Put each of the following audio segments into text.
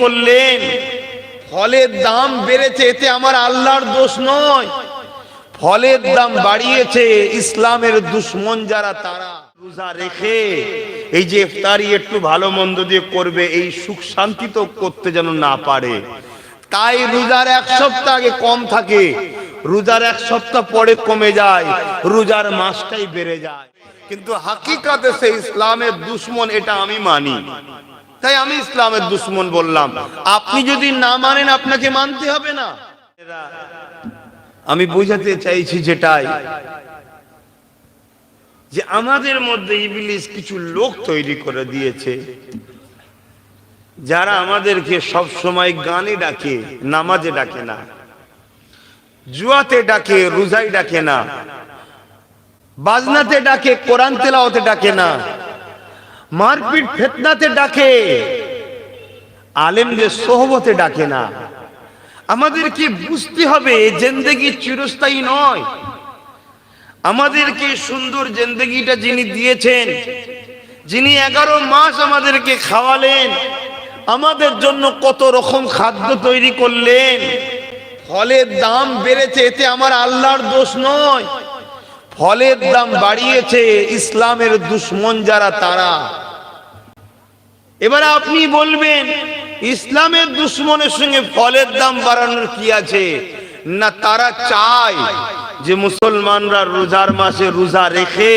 করলেন ফলের দাম বেড়েছে, এতে আমার আল্লাহর দোষ নয়। ফলের দাম বাড়িয়েছে ইসলামের দুশমন যারা, তারা রোজা রেখে এই যে ইফতারি একটু ভালো মন্দ দিয়ে করবে, এই সুখ শান্তি তো করতে যেন না পারে। তাই রোজার এক সপ্তাহ আগে কম থাকে, রোজার এক সপ্তাহ পরে কমে যায়, রোজার মাসটাই বেড়ে যায়। কিন্তু হাকিকাতে সে ইসলামের দুশমন, এটা আমি মানি। তাই আমি ইসলামের দুশমন বললাম। আপনি যদি না মানেন আপনাকে মানতে হবে না। আমি বোঝাতে চাইছি যেটাই, যে আমাদের মধ্যে ইবলিস কিছু লোক তৈরি করে দিয়েছে যারা আমাদেরকে সব সময় গানে ডাকে, নামাজে ডাকে না, জুয়াতে ডাকে, রোজায় ডাকে না, বাজনাতে ডাকে, কোরআন তেলাওয়াতে ডাকে না, মারপিট ফিতনাতে ডাকে, আলেমদের সোহবতে ডাকে না। আমাদেরকে বুঝতে হবে জিন্দেগি চিরস্থায়ী নয়। আমাদেরকে সুন্দর জিন্দেগিটা যিনি দিয়েছেন, যিনি 11 মাস আমাদেরকে খাওয়ালেন, আমাদের জন্য কত রকম খাদ্য তৈরি করলেন, ফলের দাম বেড়েছে, এতে আমার আল্লাহর দোষ নয়। ফলের দাম বাড়িয়েছে ইসলামের দুশমন যারা, তারা। এবার আপনি বলবেন ইসলামের দুশমনের সঙ্গে ফলের দাম বাড়ানোর কি আছে? না, তারা চায় যে মুসলমানরা রোজার মাসে রোজা রেখে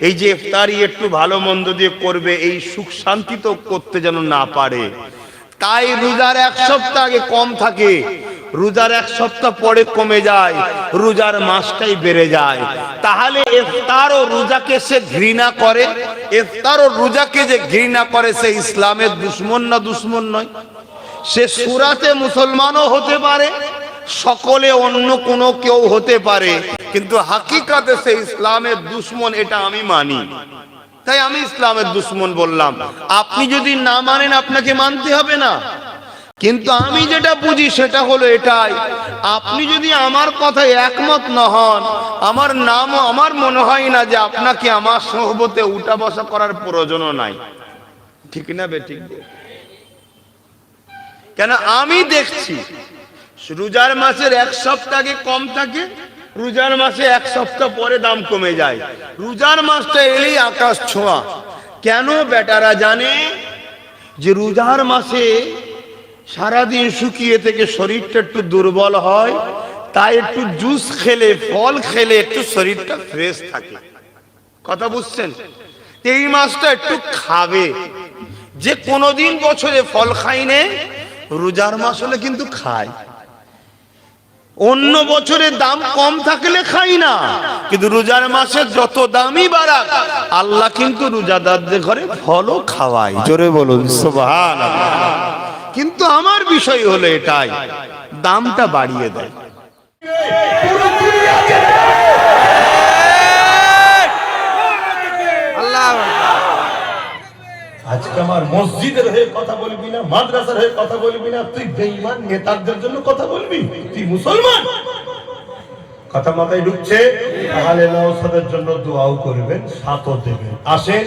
এই যে ইফতারি একটু ভালো মন্দ দিয়ে করবে, এই সুখ শান্তি তো করতে যেন না পারে। তাই রোজার এক সপ্তাহ আগে কম থাকে, রোজার এক সপ্তাহ পরে কমে যায়, রোজার মাসটাই বেড়ে যায়। তাহলে ইফতার ও রোজাকে সে ঘৃণা করে, ইফতার ও রোজাকে যে ঘৃণা করে সে ইসলামের দুশমন না দুশমন নয়? সে সূরাতে মুসলমানও হতে পারে, সকলে অন্য কোনো কেউ হতে পারে, কিন্তু হাকিকাতে সে ইসলামের দুশমন, এটা আমি মানি। তাই আমি ইসলামের দুশমন বললাম। আপনি যদি না মানেন আপনাকে মানতে হবে না। কিন্তু আমি যেটা বুঝি সেটা হলো এটাই, আপনি যদি আমার কথায় একমত না হন, আমার মনে হয় না যে আপনাকে আমার সোহবতে উঠা বসা করার প্রয়োজনও নাই। ঠিক না বেঠিক? কেন আমি দেখছি রোজার মাসের এক সপ্তাহ আগে কম থাকে, রোজার মাসে এক সপ্তাহ পরে দাম কমে যায়, রোজার মাসটা এলেই আকাশ ছোঁয়া। কেন? বেটারা জানে যে রোজার মাসে সারাদিন শুকিয়ে থেকে শরীরটা একটু দুর্বল হয়, তাই একটু জুস খেলে, ফল খেলে একটু শরীরটা ফ্রেশ থাকে। কথা বুঝছেন? এই মাসটা একটু খাবে। যে কোনোদিন বছরে ফল খাইনে, রোজার মাস হলে কিন্তু খায়। অন্য বছরে দাম কম থাকলে খাই না, কিন্তু রোজার মাসে যত দামই বাড়াক, আল্লাহ কিন্তু রোজাদারদের ঘরে ফলও খাওয়ায়। জোরে বলুন সুবহানাল্লাহ। কিন্তু আমার বিষয় হলো এটাই, দামটা বাড়িয়ে দেয়। আজকে আমার মসজিদের হয়ে কথা বলবি না, মাদ্রাসার হয়ে কথা বলবি না, তুই বেঈমান নেতাদের জন্য কথা বলবি? তুই মুসলমান? কথা মাথায় ঢুকছে? তাহলে নওশাদের জন্য দোয়াও করবেন, সাথও দেবেন। আসেন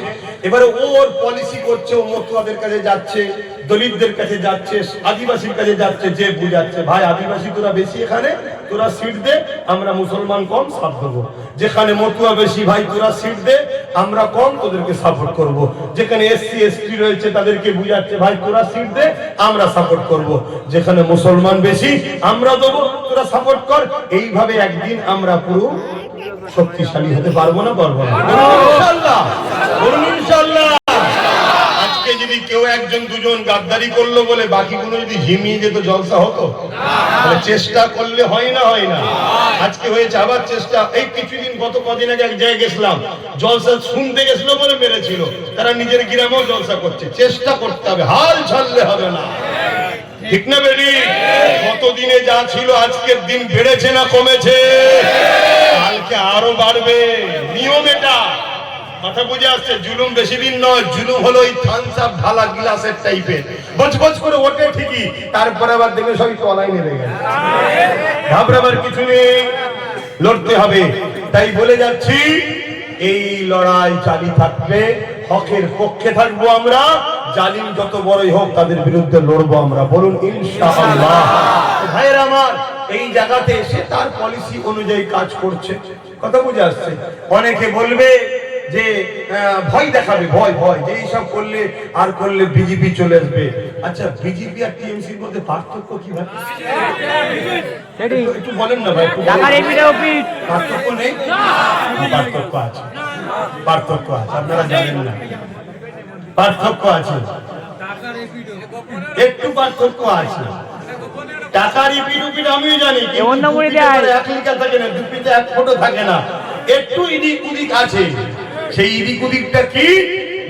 এবারে ওর পলিসি করছে, ও মতুয়াদের কাছে যাচ্ছে, দলিতদের কাছে যাচ্ছে, আদিবাসীর কাছে যাচ্ছে, যে বুঝাচ্ছে ভাই আদিবাসী তোরা বেশি, এখানে তোরা সিট দে, আমরা মুসলমান কম, সাথ দেবো। যেখানে মতুয়া বেশি, ভাই তোরা সিট দে, আমরা কম, তোদেরকে সাপোর্ট করব। যেখানে এসসি এসটি রয়েছে তাদেরকে বুঝাচ্ছে ভাই তোরা সিট দে, আমরা সাপোর্ট করব। যেখানে মুসলমান বেশি, আমরা দেবো, তোরা সাপোর্ট কর। এইভাবে একদিন আমরা পুরো শক্তিশালী হতে পারবো না? পারবো না? ইনশাআল্লাহ বলুন ইনশাআল্লাহ। আজকে যদি কেউ একজন দুজন গাদ্দারি করলো বলে বাকিগুলো যদি ঝিমিয়ে যেত, জলসা হতো? তাহলে চেষ্টা করলে হয় না? হয় না? আজকে হয়েছে আবার চেষ্টা। এই কিছুদিন, গত কদিন আগে এক জায়গায় গেছিলাম, জলসা শুনতে গেছিল বলে মেরেছিল। তারা নিজের গ্রামেও জলসা করছে। চেষ্টা করতে হবে, হাল ছাড়লে হবে না। ঠিক না বেরি? গতদিনে যা ছিল আজকের দিন বেড়েছে না কমেছে? কালকে আরো বাড়বে, নিয়ম এটা। কথা বুঝে আসছে? জুলুম বেশি দিন নয়। জুলুম হলো ওই থামস আপ ঢালা গ্লাসের টাইপের, বজবজ করে ওঠে ঠিকই, তারপরে আবার দেখবে সবই তলায় নেমে গেছে। ঘাবড়াবার কিছু নেই, লড়তে হবে। তাই বলে যাচ্ছি, এই লড়াই চালিয়ে থাকবে, হকের পক্ষে থাকবো আমরা। জালিম যত বড়ই হোক তাদের বিরুদ্ধে লড়বো আমরা, বলুন ইনশাআল্লাহ। ভাইয়ের আমার, এই জায়গাতে এসে তার পলিসি অনুযায়ী কাজ করছে, কথা বুঝে আসছে। অনেকে বলবে যে ভয় দেখাবে, ভয় ভয় যে এইসব করলে আর করলে বিজেপি চলে আসবে। আচ্ছা, বিজেপি আর টিএমসির মধ্যে পার্থক্য কি ভাই? একটু বলেন না ভাই, পার্থক্য নেই? পার্থক্য আছে, পার্থক্য আছে, আপনারা জানেন না, পার্থক্য আছে, একটু পার্থক্য আছে। টাকার ইপিট উপিট আমিও জানি, কিন্তু 1 লিটার থাকে না, 2 পিতে 1 ফোঁটা থাকে না, একটু ইদিক উদিক আছে। সেই ইদিক উদিকটা কি?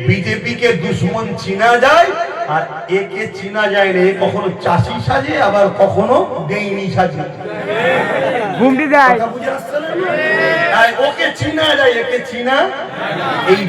বিজেপি কে দুশ্মন চিনা যায় আর একে চিনা যায় না। এ কখনো চাষি সাজে, আবার কখনো ডেইনি সাজে, ঘুমটি দেয়, ওকে চিনা যায়, একে চিনা এই